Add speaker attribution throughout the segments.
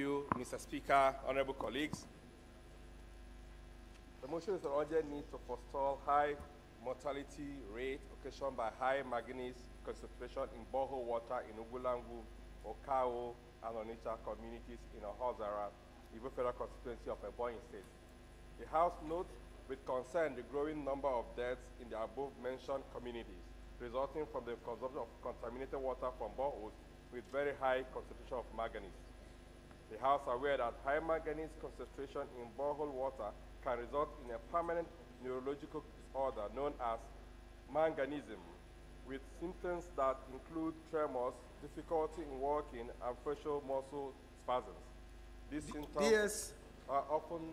Speaker 1: you, Mr. Speaker, honorable colleagues. The motion is an urgent need to forestall high mortality rate occasioned by high manganese concentration in borehole water in Ugulangu, Okao, and Onitsha communities in Ohazara, Igbo Federal Constituency of Ebonyi State. The House notes with concern the growing number of deaths in the above-mentioned communities, resulting from the consumption of contaminated water from boreholes with very high concentration of manganese. The House is aware that high manganese concentration in borehole water can result in a permanent neurological disorder known as manganism, with symptoms that include tremors, difficulty in walking, and facial muscle spasms. These symptoms are often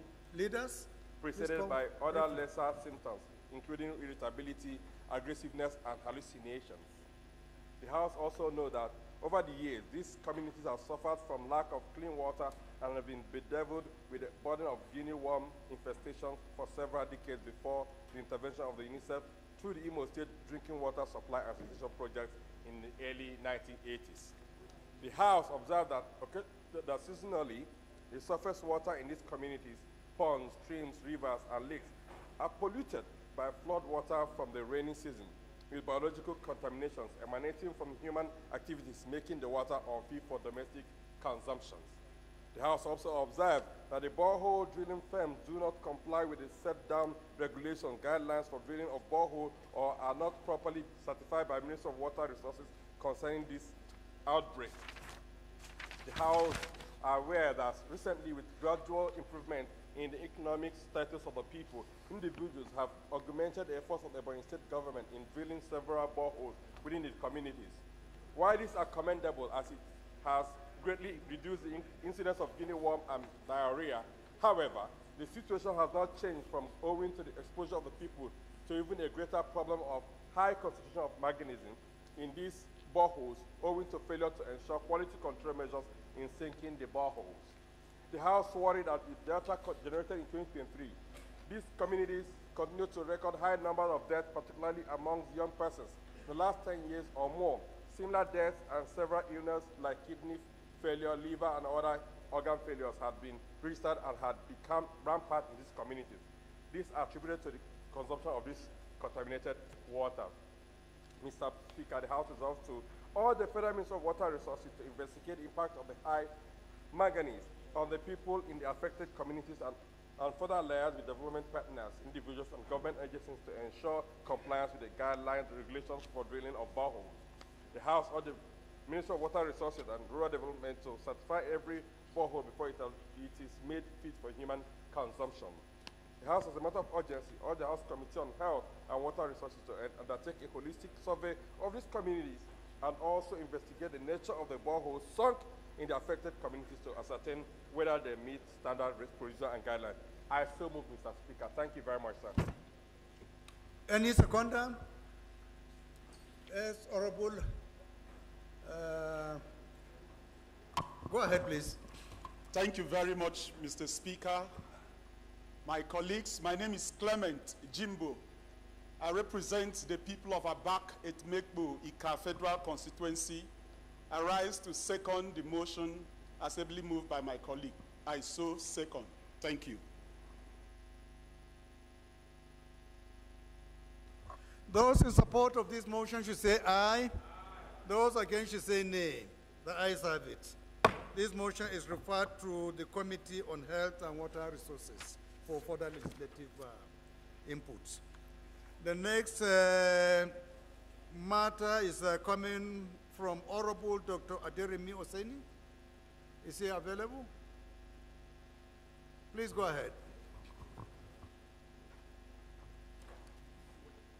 Speaker 1: preceded by other lesser symptoms, including irritability, aggressiveness, and hallucinations. The House also knows that over the years, these communities have suffered from lack of clean water and have been bedeviled with the burden of guinea worm infestation for several decades before the intervention of the UNICEF through the Imo State Drinking Water Supply and Sanitation Project in the early 1980s. The House observed that seasonally, the surface water in these communities, ponds, streams, rivers, and lakes are polluted by flood water from the rainy season, with biological contaminations emanating from human activities making the water unfit for domestic consumption. The House also observed that the borehole drilling firms do not comply with the set-down regulation guidelines for drilling of borehole or are not properly certified by Ministry of Water Resources concerning this outbreak. The House are aware that recently, with gradual improvement in the economic status of the people, individuals have augmented the efforts of the Ebonyi State government in drilling several boreholes within the communities. While these are commendable as it has greatly reduced the incidence of guinea worm and diarrhea, however, the situation has not changed from owing to the exposure of the people to even a greater problem of high concentration of manganism in these boreholes owing to failure to ensure quality control measures in sinking the boreholes. The House worried that with data generated in 2023, these communities continue to record high numbers of deaths, particularly among young persons. In the last 10 years or more, similar deaths and several illnesses like kidney failure, liver, and other organ failures had been registered and had become rampant in these communities. These are attributed to the consumption of this contaminated water. Mr. Speaker, the House resolves to all the Federal Ministry of Water Resources to investigate the impact of the high manganese on the people in the affected communities and further liaise with development partners, individuals, and government agencies to ensure compliance with the guidelines and regulations for drilling of boreholes. The House urged the Ministry of Water Resources and Rural Development to certify every borehole before it is made fit for human consumption. The House, as a matter of urgency, urged the House Committee on Health and Water Resources to undertake a holistic survey of these communities and also investigate the nature of the boreholes sunk in the affected communities to ascertain whether they meet standard procedure and guidelines. I so move, Mr. Speaker. Thank you very much, sir.
Speaker 2: Any seconder? Yes, Honorable. Go ahead, please.
Speaker 3: Thank you very much, Mr. Speaker. My colleagues, my name is Clement Jimbo. I represent the people of Abak Etmekbo Ika Federal Constituency. I rise to second the motion as ably moved by my colleague. I so second. Thank you.
Speaker 2: Those in support of this motion should say aye. Those against should say nay. The ayes have it. This motion is referred to the Committee on Health and Water Resources for further legislative inputs. The next matter is coming from Honorable Dr. Aderemi Oseni. Is he available? Please go ahead.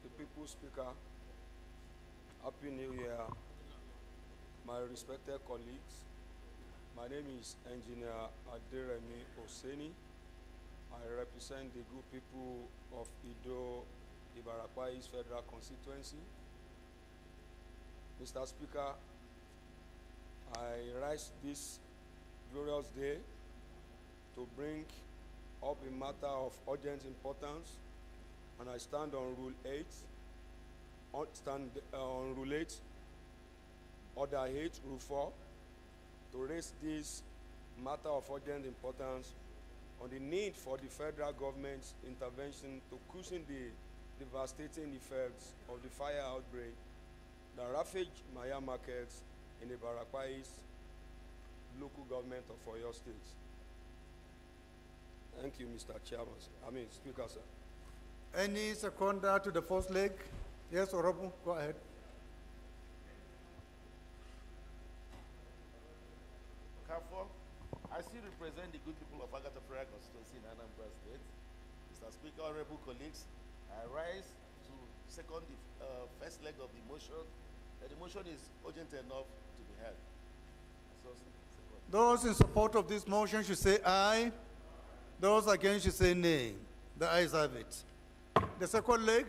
Speaker 4: The People's Speaker, Happy New Year. My respected colleagues, my name is Engineer Aderemi Oseni. I represent the good people of Ido Ibarakwa East Federal Constituency. Mr. Speaker, I rise this glorious day to bring up a matter of urgent importance, and I stand on Rule 8, Rule 8, Order 8, Rule 4, to raise this matter of urgent importance on the need for the federal government's intervention to cushion the devastating effects of the fire outbreak that ravaged Maya markets in the Ibarakwa East local government of Oyo State. Thank you, Mr. Speaker, sir.
Speaker 2: Any seconder to the first leg? Yes, Orobu, go ahead.
Speaker 5: Careful. I still represent the good people of Agata Prayer constituency in Anambra State. Mr. Speaker, honorable colleagues, I rise to second the first leg of the motion. The motion is urgent enough to be heard. So,
Speaker 2: Those in support of this motion should say aye. Those against should say nay. The ayes have it. The second leg.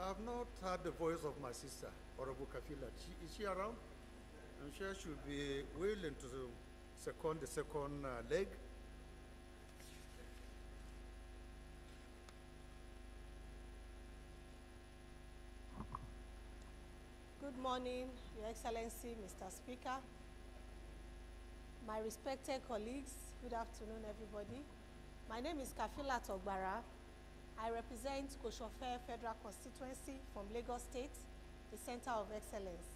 Speaker 2: I have not heard the voice of my sister, Honorable Kafila. Is she around? I'm sure she should be willing to second the second leg.
Speaker 6: Good morning, Your Excellency, Mr. Speaker. My respected colleagues, good afternoon, everybody. My name is Kafila Togbara. I represent Koshofe Federal Constituency from Lagos State, the Center of Excellence.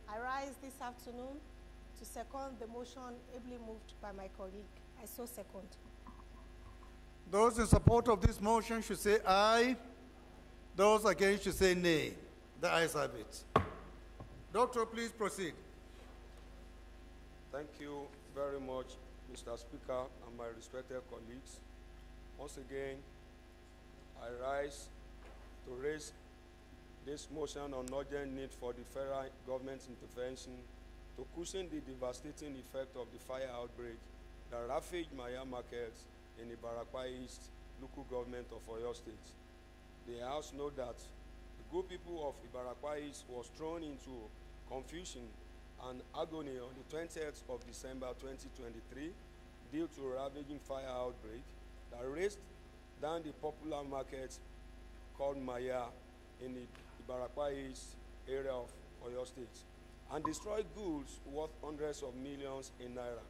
Speaker 6: I rise this afternoon to second the motion ably moved by my colleague. I so second.
Speaker 2: Those in support of this motion should say aye. Those against should say nay. The ayes have it. Doctor, please proceed.
Speaker 4: Thank you very much, Mr. Speaker, and my respected colleagues. Once again, I rise to raise this motion on urgent need for the federal government's intervention to cushion the devastating effect of the fire outbreak that ravaged Maya markets in the Ibarakwa East local government of Oyo State. The House knows that the good people of Ibarakwa East was thrown into confusion and agony on the 20th of December 2023 due to a ravaging fire outbreak that raced down the popular market called Maya in the Ibarakwa East area of Oyo State and destroyed goods worth hundreds of millions in naira.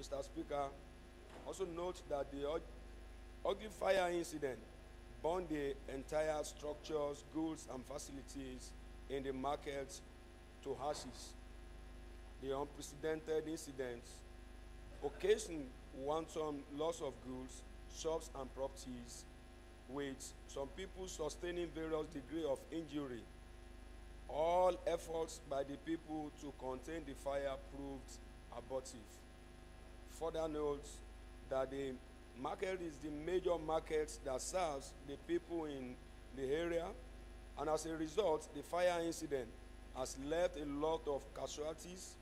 Speaker 4: Mr. Speaker, also note that the ugly fire incident burned the entire structures, goods, and facilities in the market to ashes. The unprecedented incident occasioned wanton loss of goods, shops, and properties, with some people sustaining various degrees of injury. All efforts by the people to contain the fire proved abortive. Further notes that the market is the major market that serves the people in the area, and as a result, the fire incident has left a lot of casualties,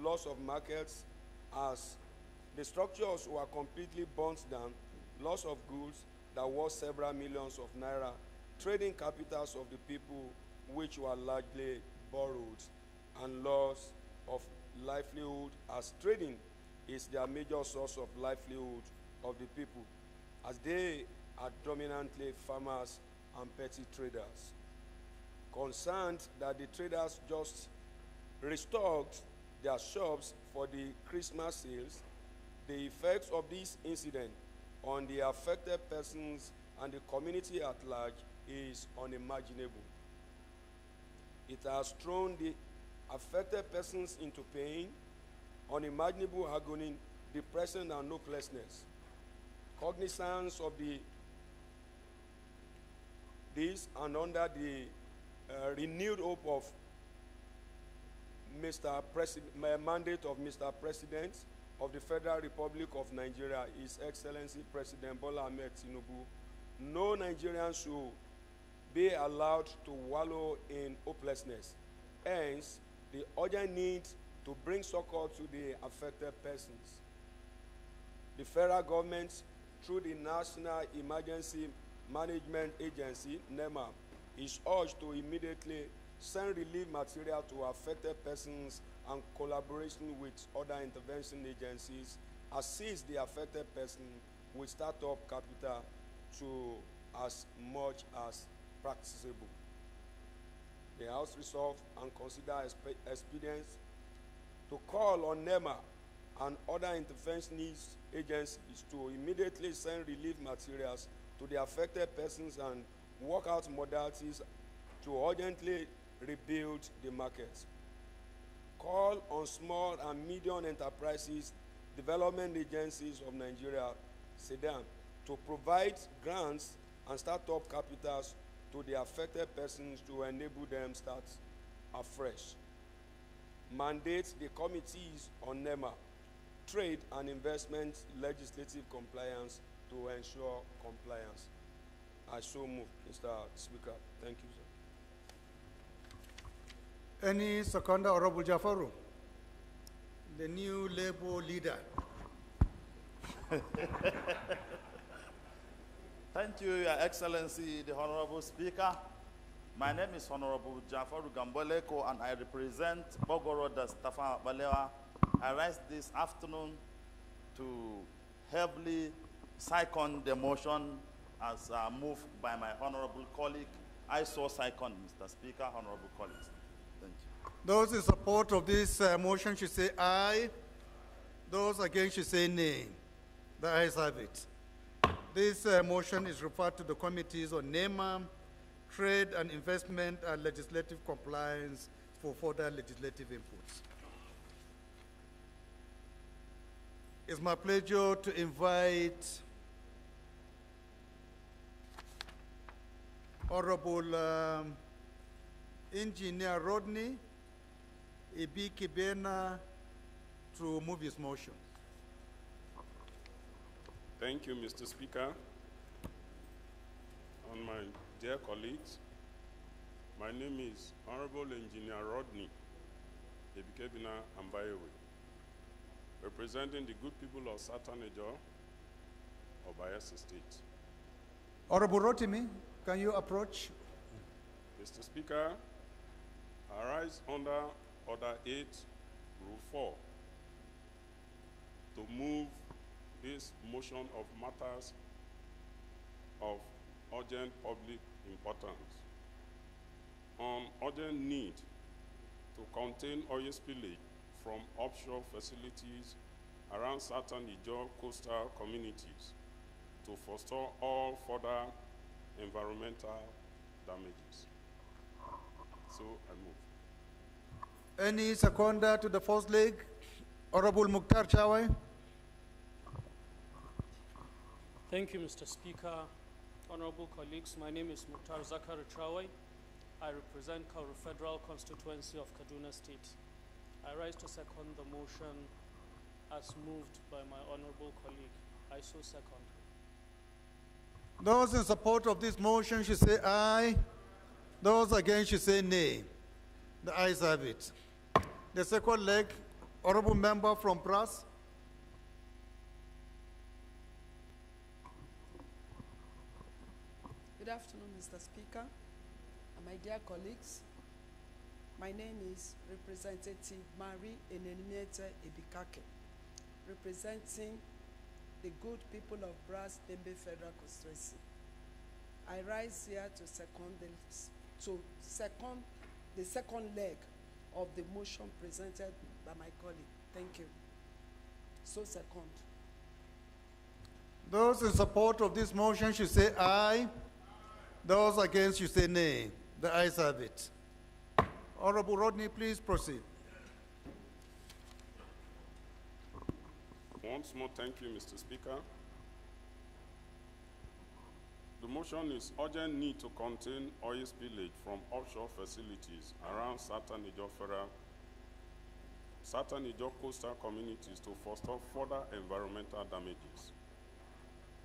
Speaker 4: loss of markets, as the structures were completely burnt down, loss of goods that worth several millions of naira, trading capitals of the people which were largely borrowed, and loss of livelihood, as trading is their major source of livelihood of the people, as they are dominantly farmers and petty traders. Concerned that the traders just restocked their shops for the Christmas sales, the effects of this incident on the affected persons and the community at large is unimaginable. It has thrown the affected persons into pain, unimaginable agony, depression, and hopelessness. Cognizance of this and under the renewed hope of mandate of Mr. President of the Federal Republic of Nigeria, His Excellency President Bola Ahmed Tinubu, no Nigerian should be allowed to wallow in hopelessness. Hence, the urgent need to bring succor to the affected persons. The federal government, through the National Emergency Management Agency, NEMA, is urged to immediately send relief material to affected persons and collaboration with other intervention agencies, assist the affected person with startup capital to as much as practicable. The House resolved and consider expedience to call on NEMA and other interventionist agencies to immediately send relief materials to the affected persons and work out modalities to urgently rebuild the markets. Call on small and medium enterprises development agencies of Nigeria, SEDAM, to provide grants and startup capitals to the affected persons to enable them start afresh. Mandate the committees on NEMA, trade and investment legislative compliance to ensure compliance. I so move, Mr. Speaker. Thank you, sir.
Speaker 2: Any seconder, Honorable Jafaru, the new Labour leader.
Speaker 5: Thank you, Your Excellency, the Honorable Speaker. My name is Honorable Jafaru Gamboleko, and I represent Bogoro Dastafa Balewa. I rise this afternoon to heavily second the motion as moved by my honorable colleague. I so second, Mr. Speaker, honorable colleagues. Thank you.
Speaker 2: Those in support of this motion should say aye. Those against should say nay. The ayes have it. This motion is referred to the committees on NEMA, trade and investment, and legislative compliance for further legislative inputs. It's my pleasure to invite Honorable Engineer Rodney Ibikibena to move his motion.
Speaker 7: Thank you, Mr. Speaker. And my dear colleagues, my name is Honorable Engineer Rodney Ibikibena Ambayewe, representing the good people of Southern Niger of Bayelsa State.
Speaker 2: Honorable Rotimi, can you approach?
Speaker 7: Mr. Speaker, I rise under Order 8, Rule 4, to move this motion of matters of urgent public importance on urgent need to contain oil spillage from offshore facilities around Southern Niger coastal communities to forestall all further environmental damages. So I move.
Speaker 2: Any seconder to the first leg? Honorable Mukhtar Chawai.
Speaker 8: Thank you, Mr. Speaker. Honorable colleagues, my name is Mukhtar Zakari Chawai. I represent Kauru Federal Constituency of Kaduna State. I rise to second the motion as moved by my honorable colleague. I so second.
Speaker 2: Those in support of this motion should say aye. Those against should say nay. The ayes have it. The second leg, honorable member from Brass.
Speaker 9: Good afternoon, Mr. Speaker, and my dear colleagues. My name is Representative Marie Enenete Ebikake, representing the good people of Brass Dembe Federal Constituency. I rise here to second the second leg of the motion presented by my colleague. Thank you. So second.
Speaker 2: Those in support of this motion should say aye. Those against should say nay. The ayes have it. Honorable Rodney, please proceed.
Speaker 7: Once more, thank you, Mr. Speaker. The motion is urgent need to contain oil spillage from offshore facilities around Southern Niger coastal communities to forestall further environmental damages.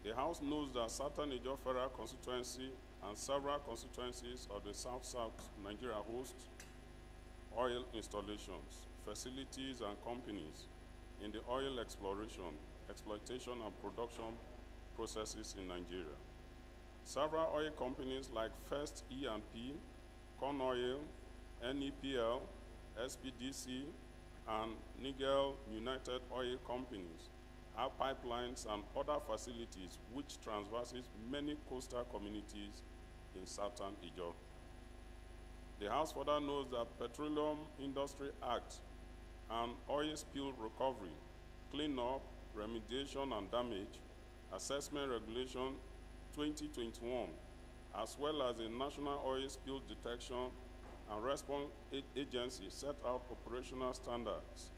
Speaker 7: The House knows that Southern Niger Federal Constituency and several constituencies of the South-South Nigeria host oil installations, facilities, and companies in the oil exploration, exploitation, and production processes in Nigeria. Several oil companies like First E&P, Corn Oil, NEPL, SPDC, and Nigel United Oil Companies have pipelines and other facilities which traverses many coastal communities in Southern Niger. The House further knows that Petroleum Industry Act and oil spill recovery, cleanup, remediation and damage, assessment regulation 2021, as well as the National Oil Spill Detection and Response Agency set out operational standards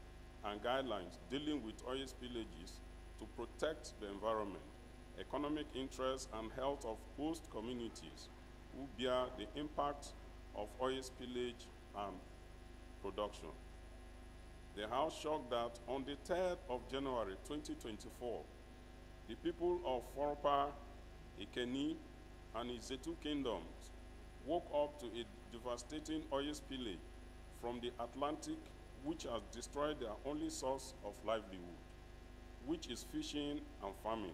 Speaker 7: and guidelines dealing with oil spillages to protect the environment, economic interests, and health of host communities who bear the impact of oil spillage and production. The House shocked that on the 3rd of January 2024, the people of Foropa, Ikeni, and its two kingdoms woke up to a devastating oil spillage from the Atlantic, which has destroyed their only source of livelihood, which is fishing and farming.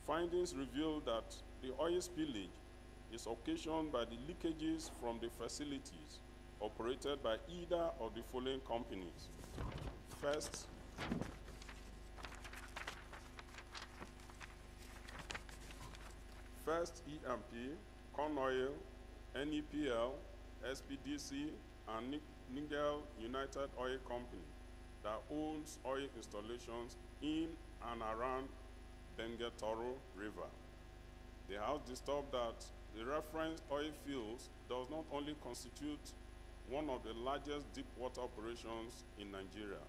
Speaker 7: Findings reveal that the oil spillage is occasioned by the leakages from the facilities operated by either of the following companies. First EMP, Corn Oil, NEPL, SPDC, and Nigel United Oil Company that owns oil installations in and around Benguetoro River. The House disturbed that the referenced oil fields does not only constitute one of the largest deep water operations in Nigeria,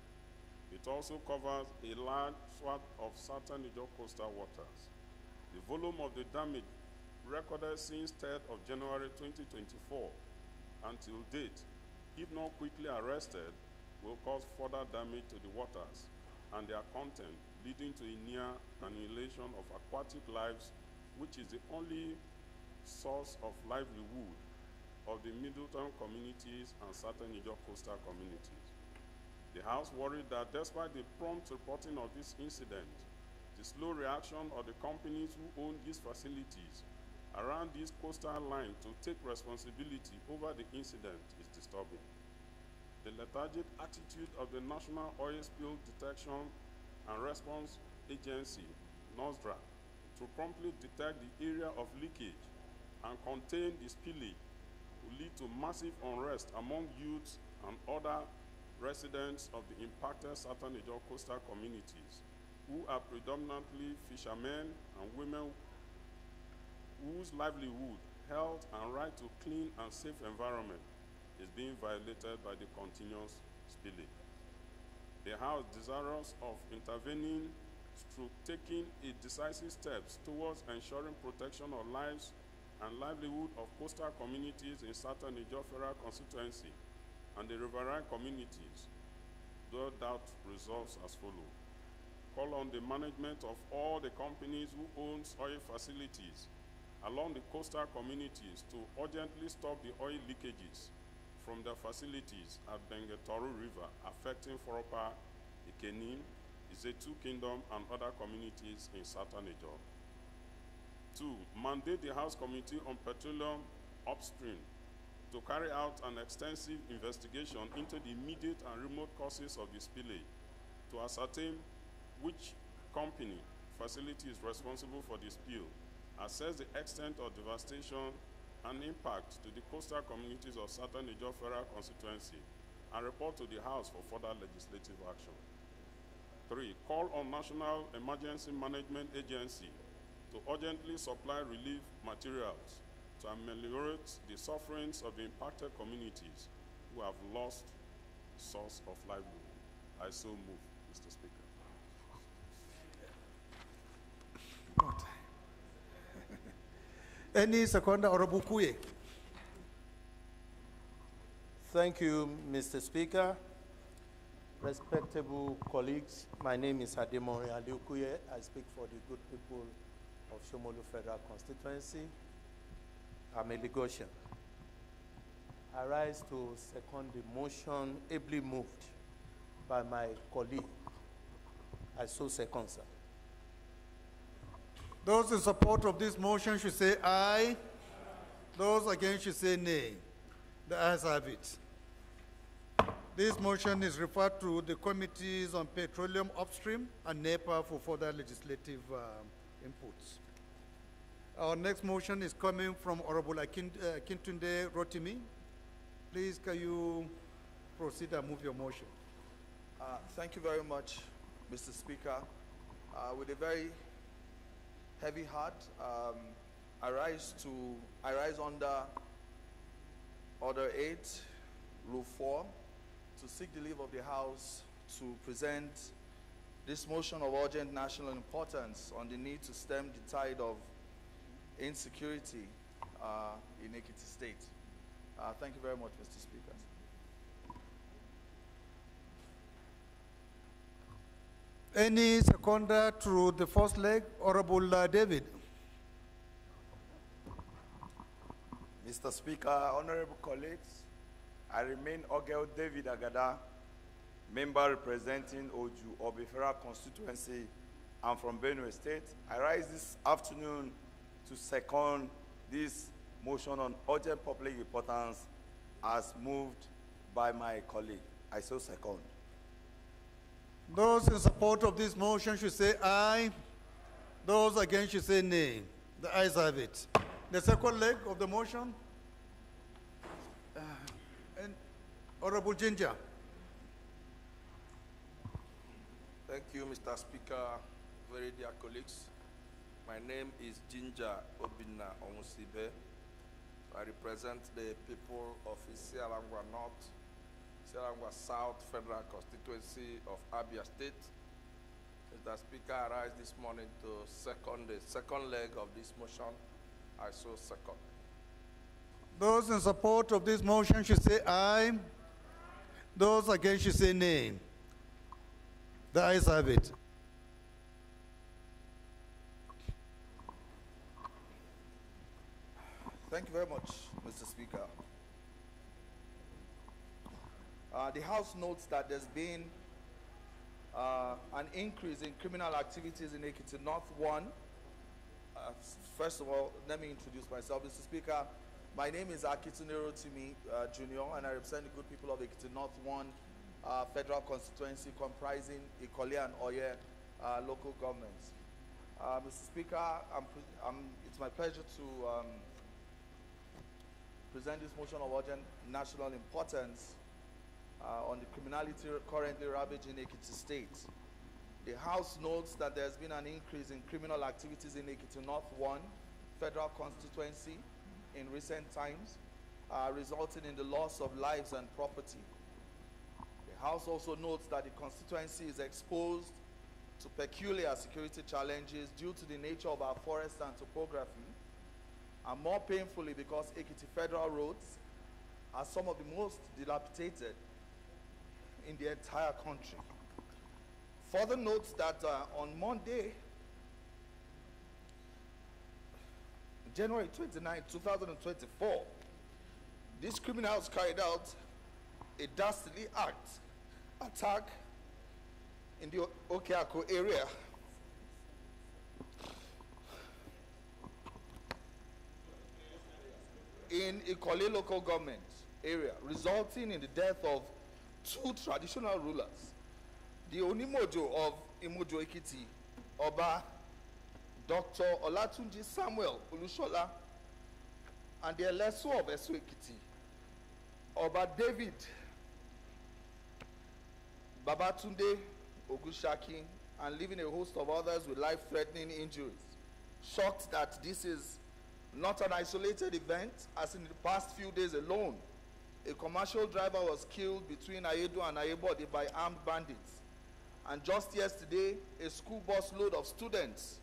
Speaker 7: it also covers a large swath of southern Niger coastal waters. The volume of the damage recorded since 3rd of January 2024 until date, if not quickly arrested, will cause further damage to the waters and their content, leading to a near annihilation of aquatic lives, which is the only source of livelihood of the Middleton communities and southern Niger coastal communities. The House worried that despite the prompt reporting of this incident, the slow reaction of the companies who own these facilities around this coastal line to take responsibility over the incident is disturbing. The lethargic attitude of the National Oil Spill Detection and Response Agency, NOSDRA, to promptly detect the area of leakage and contain the spillage will lead to massive unrest among youths and other residents of the impacted southern Niger coastal communities, who are predominantly fishermen and women whose livelihood, health, and right to clean and safe environment is being violated by the continuous spillage. The House, desirous of intervening through taking a decisive steps towards ensuring protection of lives and livelihood of coastal communities in southern Niger Federal Constituency and the riverine communities, though that results as follows. Call on the management of all the companies who own oil facilities along the coastal communities to urgently stop the oil leakages from their facilities at Benguetoro River, affecting Foropa, Ikeni, Izetu Kingdom, and other communities in southern Niger. 2, mandate the House Committee on Petroleum Upstream to carry out an extensive investigation into the immediate and remote causes of the spillage to ascertain which company facility is responsible for the spill, assess the extent of devastation and impact to the coastal communities of southern Niger Federal Constituency, and report to the House for further legislative action. 3, call on National Emergency Management Agency to urgently supply relief materials to ameliorate the sufferings of the impacted communities who have lost the source of livelihood. I so move, Mr. Speaker.
Speaker 2: Any second, Honorable Kuye.
Speaker 10: Thank you, Mr. Speaker. Respectable colleagues, my name is Ademore Aliukuye. I speak for the good people of Shomolu Federal Constituency. I'm a Lagosian. I rise to second the motion ably moved by my colleague. I so second, sir.
Speaker 2: Those in support of this motion should say aye. Those against should say nay. The ayes have it. This motion is referred to the Committees on Petroleum Upstream and NEPA for further legislative inputs. Our next motion is coming from Honorable Akintunde Rotimi. Please, can you proceed and move your motion?
Speaker 11: Thank you very much, Mr. Speaker. With a very heavy heart, I rise under Order 8, Rule 4, to seek the leave of the House to present this motion of urgent national importance on the need to stem the tide of insecurity in Ekiti State. Thank you very much, Mr. Speaker.
Speaker 2: Any seconder to the first leg? Honorable David.
Speaker 12: Mr. Speaker, honorable colleagues, I remain Ogel David Agada, member representing Oju Obifera constituency. I'm from Benue State. I rise this afternoon to second this motion on urgent public importance as moved by my colleague. I so second.
Speaker 2: Those in support of this motion should say aye. Those against should say nay. The ayes have it. The second leg of the motion. And Honorable Ginger.
Speaker 13: Thank you, Mr. Speaker. Very dear colleagues. My name is Ginger Obina Omusibe. I represent the people of Isialangwa North, Isialangwa South Federal Constituency of Abia State. Mr. Speaker, I rise this morning to second the second leg of this motion. I so second.
Speaker 2: Those in support of this motion should say aye. Those against should say nay. The ayes have it.
Speaker 11: Thank you very much, Mr. Speaker. The House notes that there's been an increase in criminal activities in Ekiti North 1. First of all, let me introduce myself, Mr. Speaker. My name is Akitunero Timi Jr., and I represent the good people of Ekiti North 1 Federal Constituency comprising Ikole and Oye local governments. Mr. Speaker, it's my pleasure to present this motion of urgent national importance on the criminality currently ravaging Ekiti State. The House notes that there's been an increase in criminal activities in Ekiti North 1 Federal Constituency in recent times, resulting in the loss of lives and property. The House also notes that the constituency is exposed to peculiar security challenges due to the nature of our forests and topography, and more painfully because Ekiti Federal roads are some of the most dilapidated in the entire country. Further notes that on Monday, January 29, 2024, these criminals carried out a dastardly attack in the Okeako area. In Ikole local government area, resulting in the death of 2 traditional rulers, the Onimojo of Imojo Ekiti, Oba Dr. Olatunji Samuel Olushola, and the Eleso of Esu Ekiti, Oba David Babatunde Ogushaki, and leaving a host of others with life-threatening injuries. Shocked that this is not an isolated event, as in the past few days alone, a commercial driver was killed between Ayedo and Ayebode by armed bandits. And just yesterday, a school bus load of students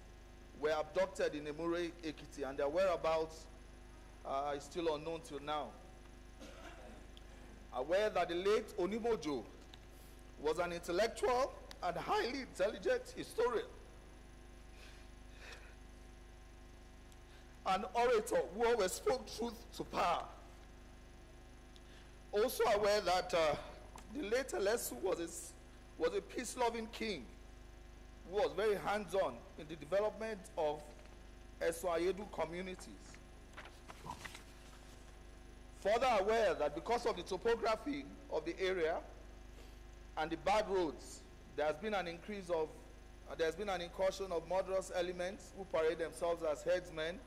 Speaker 11: were abducted in Emure, Ekiti, and their whereabouts is still unknown till now. Aware that the late Onimojo was an intellectual and highly intelligent historian, an orator who always spoke truth to power. Also aware that the late Elesu was a peace-loving king who was very hands-on in the development of Esu-Ayedu communities. Further aware that because of the topography of the area and the bad roads, there's been an incursion of murderous elements who parade themselves as headsmen,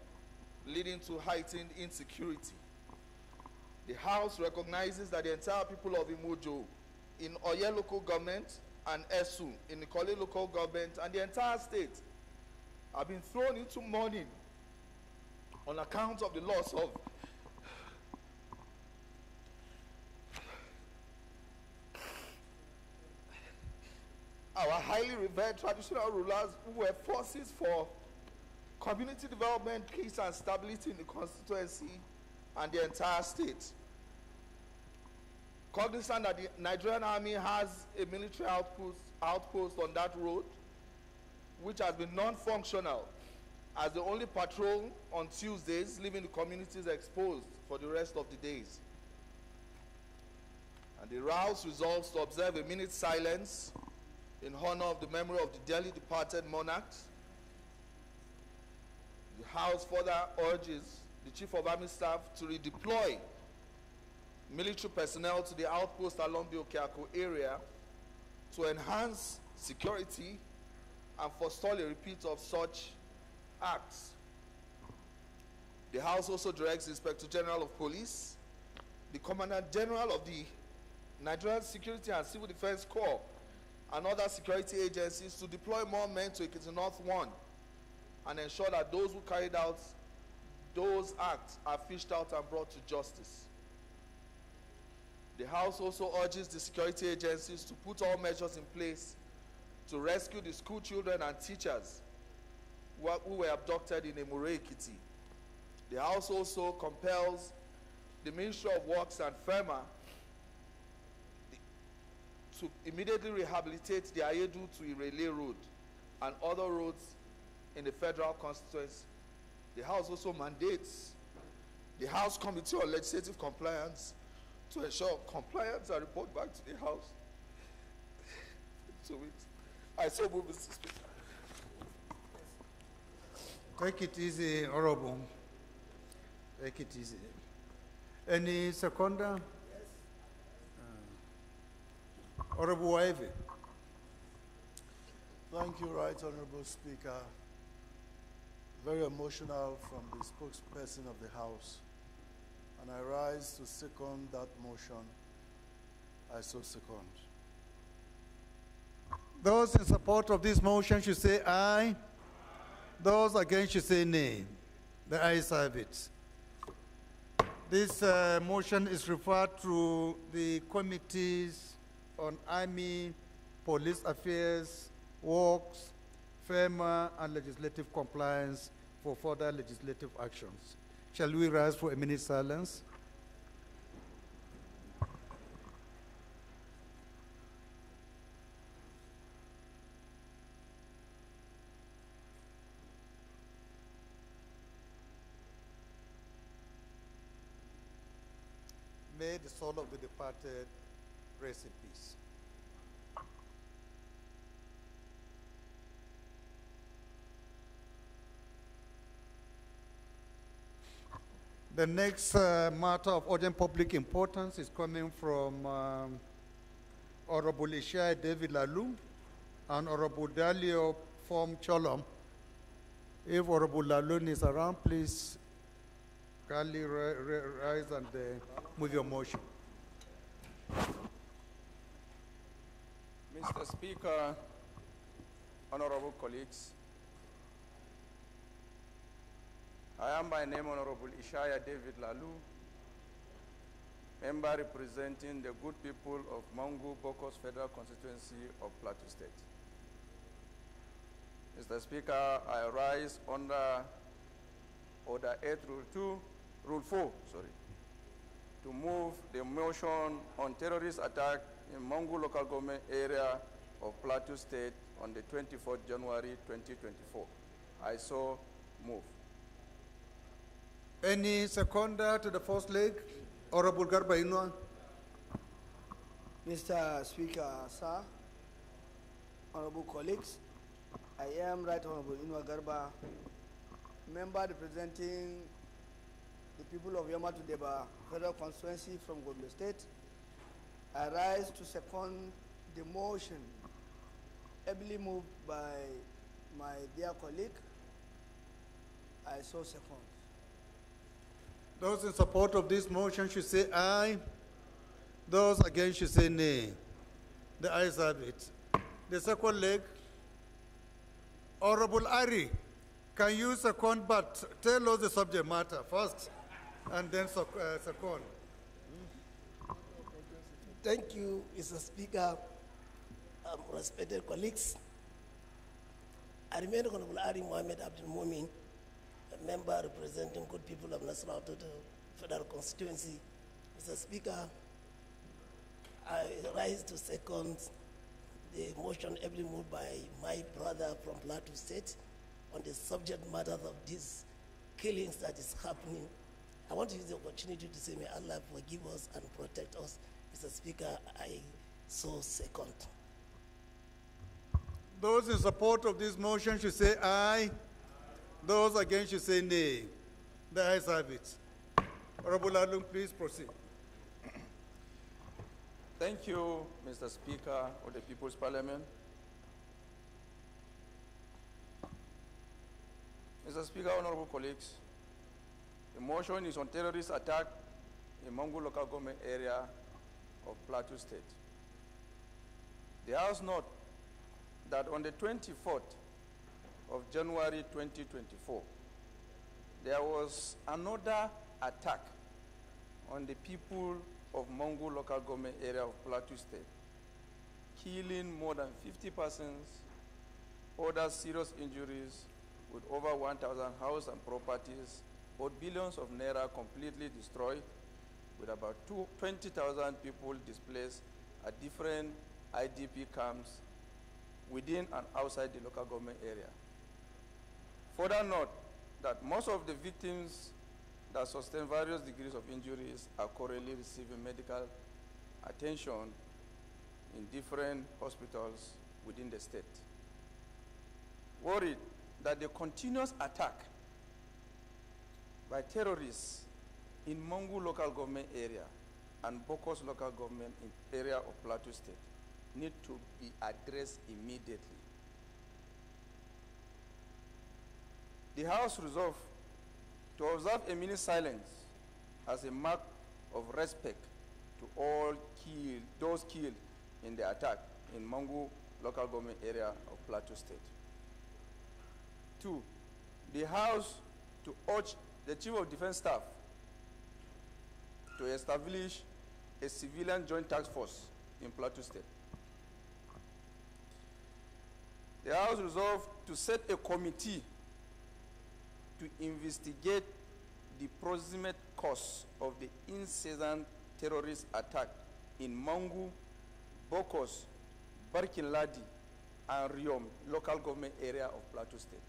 Speaker 11: leading to heightened insecurity. The House recognizes that the entire people of Imojo in Oye local government and Esu in the Ikole local government and the entire state have been thrown into mourning on account of the loss of our highly revered traditional rulers who were forces for community development, peace and stability in the constituency and the entire state. Cognizant that the Nigerian army has a military outpost on that road, which has been non-functional as the only patrol on Tuesdays, leaving the communities exposed for the rest of the days. And the Rouse resolves to observe a minute's silence in honor of the memory of the dearly departed monarchs. The House further urges the Chief of Army Staff to redeploy military personnel to the outpost along the Okeako area to enhance security and forestall a repeat of such acts. The House also directs the Inspector General of Police, the Commandant General of the Nigerian Security and Civil Defense Corps, and other security agencies to deploy more men to Ekiti North 1 and ensure that those who carried out those acts are fished out and brought to justice. The House also urges the security agencies to put all measures in place to rescue the school children and teachers who were abducted in Emure Ekiti. The House also compels the Ministry of Works and FEMA to immediately rehabilitate the Ayedu to Irele Road and other roads in the federal constituency. The House also mandates the House Committee on Legislative Compliance to ensure compliance and report back to the House. So I so move, Mr. Speaker.
Speaker 2: Take it easy, Honorable. Take it easy. Any seconder? Yes. Honorable Ivy.
Speaker 14: Thank you, Right Honorable Speaker. Very emotional from the spokesperson of the House. And I rise to second that motion. I so second.
Speaker 2: Those in support of this motion should say aye. Those against should say nay. The ayes have it. This motion is referred to the committees on Army, Police Affairs, Works, FEMA, and Legislative Compliance for further legislative actions. Shall we rise for a minute's silence? May the soul of the departed rest in peace. The next matter of urgent public importance is coming from Honorable Ishai David Lalu and Honorable Dalio Form Cholom. If Honorable Lalu is around, please kindly rise and move your motion.
Speaker 15: Mr. Speaker, honorable colleagues, I am by name Honorable Ishaya David Lalu, member representing the good people of Mangu Bokos Federal Constituency of Plateau State. Mr. Speaker, I rise under Order 8, Rule 4, to move the motion on terrorist attack in Mangu local government area of Plateau State on the 24th January 2024. I so move.
Speaker 2: Any seconder to the first leg? Honorable Garba Inua.
Speaker 16: Mr. Speaker, sir, honorable colleagues, I am Right Honorable Inua Garba, member representing the people of Yamatu Deba Federal Constituency from Gombe State. I rise to second the motion ably moved by my dear colleague. I so second.
Speaker 2: Those in support of this motion should say aye. Those against should say nay. The ayes have it. The second leg, Honorable Ari, can you second, but tell us the subject matter first, and then second.
Speaker 17: Thank you, Mr. Speaker. Respected colleagues, I remain Honorable Ari Mohammed Abdul Mumin, a member representing good people of National Federal Constituency. Mr. Speaker, I rise to second the motion ably moved by my brother from Plateau State on the subject matter of these killings that is happening. I want to use the opportunity to say, may Allah forgive us and protect us. Mr. Speaker, I so second.
Speaker 2: Those in support of this motion should say aye. Those against should say nay. The ayes have it. Honorable Alum, please proceed.
Speaker 15: Thank you, Mr. Speaker of the People's Parliament. Mr. Speaker, honorable colleagues, the motion is on terrorist attack in Mongo local government area of Plateau State. The House note that on the 24th of January 2024, there was another attack on the people of Mongo local government area of Plateau State, killing more than 50 persons, other serious injuries, with over 1,000 houses and properties, or billions of naira completely destroyed, with about 20,000 people displaced at different IDP camps within and outside the local government area. Further note that most of the victims that sustain various degrees of injuries are currently receiving medical attention in different hospitals within the state. Worried that the continuous attack by terrorists in Mongo local government area and Bokos local government in area of Plateau State need to be addressed immediately. The House resolved to observe a minute silence as a mark of respect to all those killed in the attack in Mongo local government area of Plateau State. 2, the House to urge the Chief of Defense Staff to establish a civilian joint task force in Plateau State. The House resolved to set a committee to investigate the proximate cause of the incessant terrorist attack in Mangu, Bokos, Barkin Ladi, and Riom local government area of Plateau State.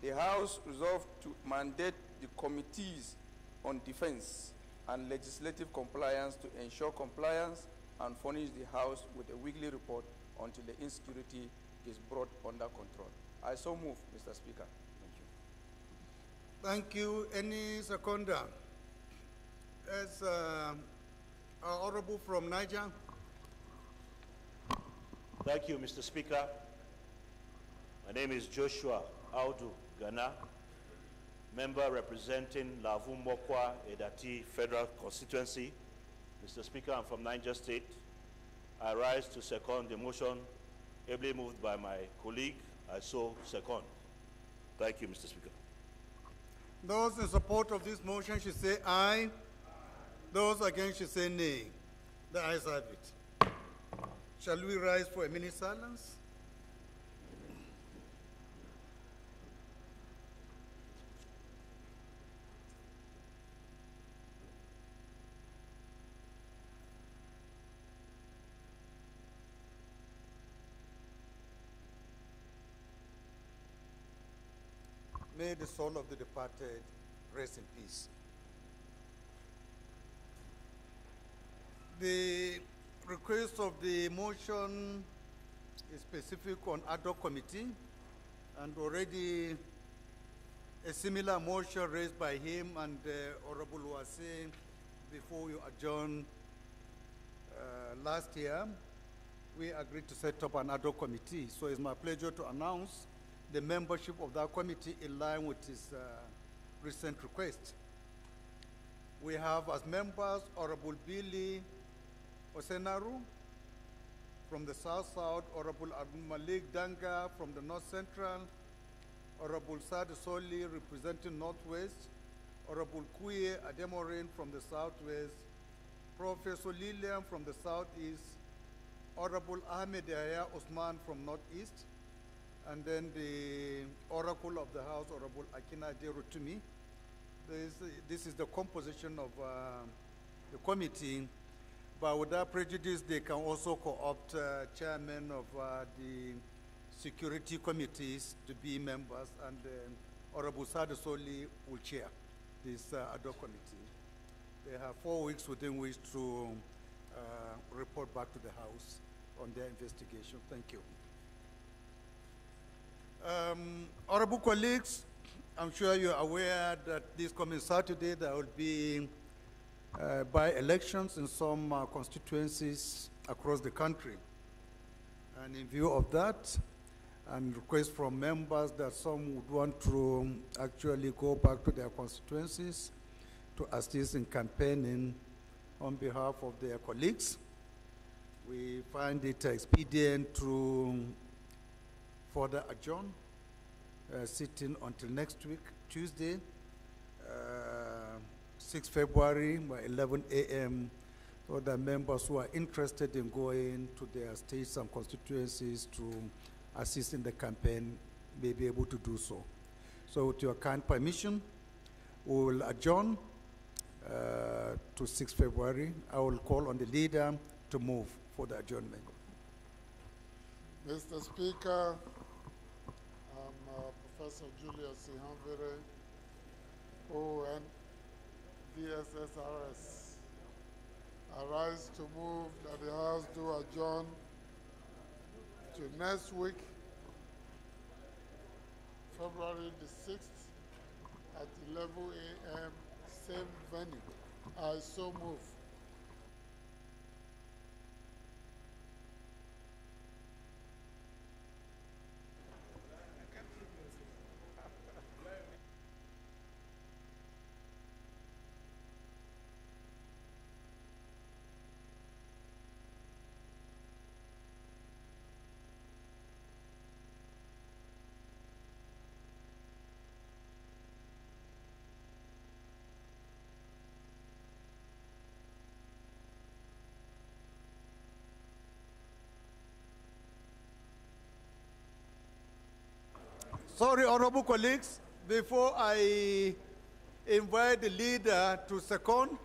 Speaker 15: The House resolved to mandate the committees on defense and legislative compliance to ensure compliance and furnish the House with a weekly report until the insecurity is brought under control. I so move, Mr. Speaker. Thank you.
Speaker 2: Thank you. Any seconder? As our honorable from Niger.
Speaker 18: Thank you, Mr. Speaker. My name is Joshua Audu Ghana, member representing Lavumbokwa Edati Federal Constituency. Mr. Speaker, I'm from Niger State. I rise to second the motion ably moved by my colleague. I so second. Thank you, Mr. Speaker.
Speaker 2: Those in support of this motion should say aye. Those against should say nay. The ayes have it. Shall we rise for a minute silence? May the soul of the departed rest in peace. The request of the motion is specific on ad hoc committee, and already a similar motion raised by him and Honorable Wase before you adjourned last year. We agreed to set up an ad hoc committee, so it's my pleasure to announce the membership of that committee in line with his recent request. We have as members Honorable Billy Osenaru. From the South-South, Honorable Abdul Malik Danga from the North Central, Honorable Sad Soli representing Northwest, Honorable Kuye Ademorin from the Southwest, Professor Lilian from the Southeast, Honorable Ahmed Yahya Osman from Northeast, and then the Oracle of the House, Honorable Akina Derutumi. This is the composition of the committee, but without prejudice, they can also co-opt chairmen of the security committees to be members, and Honorable Sada Soli will chair this ad hoc committee. They have 4 weeks within which to report back to the House on their investigation. Thank you. Honorable colleagues, I'm sure you're aware that this coming Saturday there will be by-elections in some constituencies across the country. And in view of that, and request from members that some would want to actually go back to their constituencies to assist in campaigning on behalf of their colleagues, we find it expedient to further adjourn sitting until next week, Tuesday, 6 February by 11 a.m. so that members who are interested in going to their states and constituencies to assist in the campaign may be able to do so. So with your kind permission, we will adjourn to 6 February. I will call on the leader to move for the adjournment.
Speaker 14: Mr. Speaker, I'm Professor Julius Ihanvere, ON, DSSRS. I rise to move that the House do adjourn to next week, February the 6th at 11 a.m., same venue. I so move.
Speaker 2: Sorry, honorable colleagues, before I invite the leader to second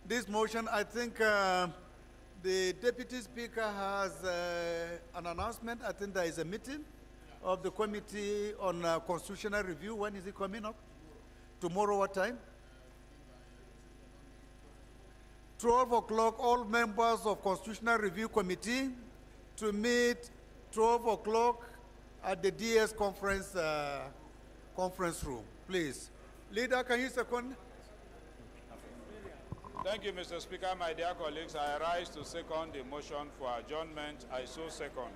Speaker 2: this motion, I think the Deputy Speaker has an announcement. I think there is a meeting of the Committee on Constitutional Review. When is it coming up? Tomorrow, what time? 12 o'clock, all members of Constitutional Review Committee to meet 12 o'clock at the DS conference room, please. Leader, can you second?
Speaker 19: Thank you, Mr. Speaker. My dear colleagues, I rise to second the motion for adjournment. I so second.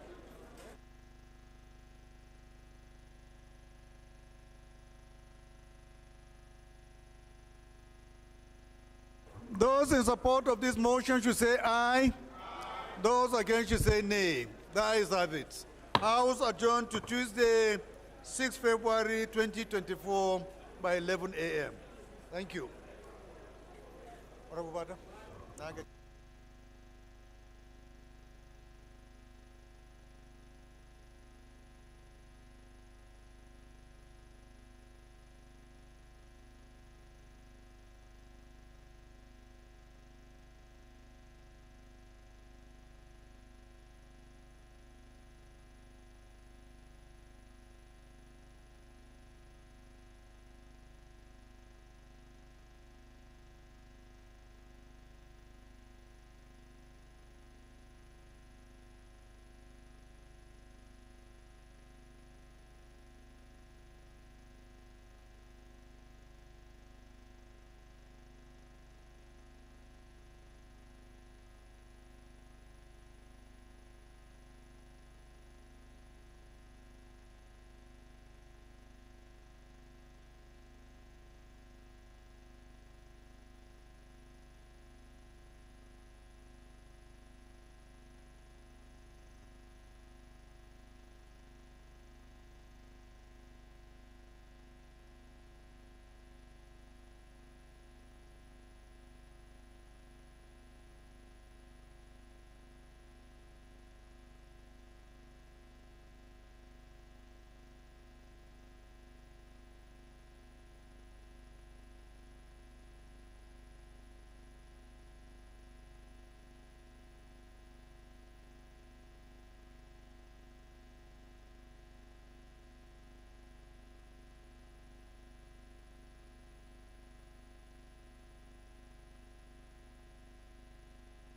Speaker 2: Those in support of this motion should say aye. Those against should say nay. The ayes have it. House adjourned to Tuesday, 6 February 2024 by 11 a.m. Thank you.